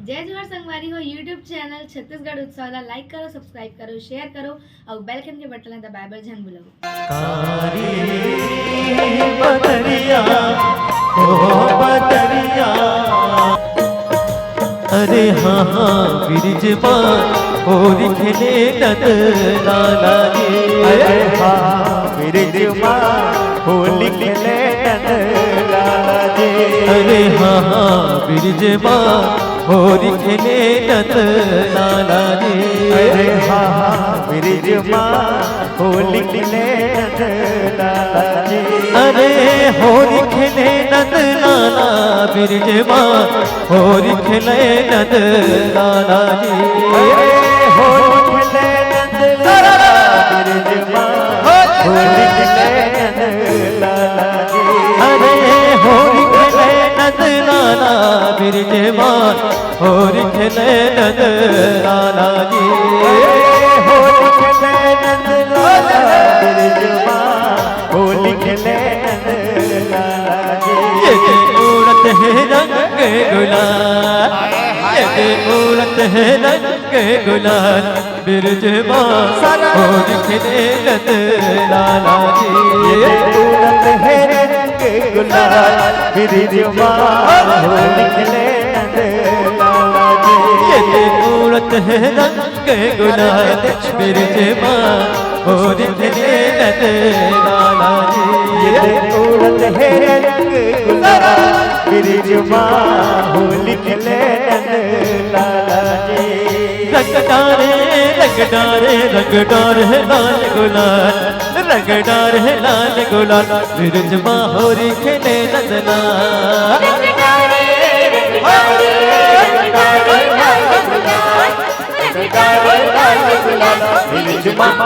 जय जोहर संगवारी हो यूट्यूब चैनल छत्तीसगढ़ उत्सव ला लाइक करो, सब्सक्राइब करो, शेयर करो और बेल आइकन के बटन ला दबाए बर झन भूलव। अरे हाँ हाँ बिरज होरी खेले नद लाला रे। अरे हाँ बिरज होली खेले नद लाला रे। अरे हाँ हाँ बिरज होरी खेले नद लाला रे। अरे हाँ हाँ बिरज होली खेले नद लाला रे। अरे होरी खेले नद लाला बिरज होरी खेले नद लाला रे। होली खेले नद लाला बिरज होली खेले नद लाला रे। अरे होरी खेले नद लाला बिरज होरी खेले नद लाला रे। होली खेले नद लाला बिरज होली खेले नद लाला रे। ये मूरत है रंग गुलाल, ये मूरत है रंग गुलाल बिरज होरी खेले नद लाला रे। मूरत है रंग गुलाल बिरज होली खेले नद लाला रे। ये मूरत है रंग गुलाल बिरज होरी खेले नद लाला रे। मूरत है रंग गुलाल बिरज होली खेले नद लाला रे। रंग डारे रंग डारे लाल गुलाल, रंग डारे लाल गुलाल बिरज होरी खेले नद लाला।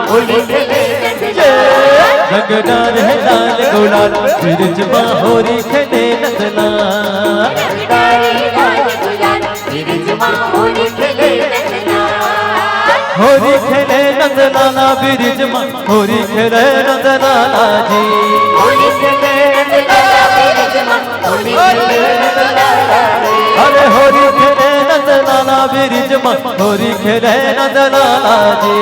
होली खेले रंग डारे लाल गुलाल बिरज होरी खेले नद लाला। होरी खेले नंद लाला बिरज होरी खेले नंद लाला जी। होली खेले नद लाला बिरज होली खेले नद लाला रे। अरे होरी खेले नंद लाला बिरज होरी खेले नंद लाला जी।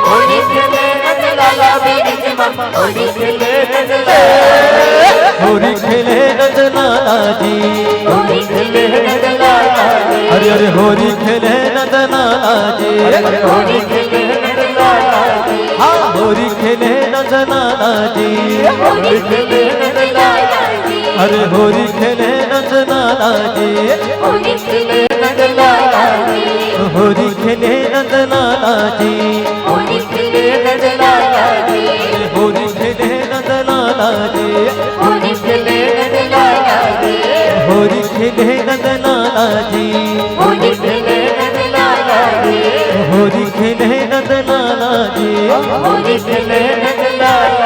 होली खेले नद लाला बिरज होली खेले नद लाला रे। होरी खेले नंद लाला जी। होली खेले नद लाला रे। अरे अरे होरी खेले नंद लाला जी। होली खेले नद लाला रे। हाँ होरी खेले नंद लाला जी। होली खेले नद लाला रे। अरे होरी खेले नंद लाला जी। होली खेले नद लाला रे। होरी खेले नंद लाला जी। होली खेले नद लाला रे। होरी खेले नंद लाला जी। होली खेले नद लाला रे। होरी खेले नंद लाला जी। होली खेले नद लाला रे। होरी खेले नंद लाला जी। होली खेले नद लाला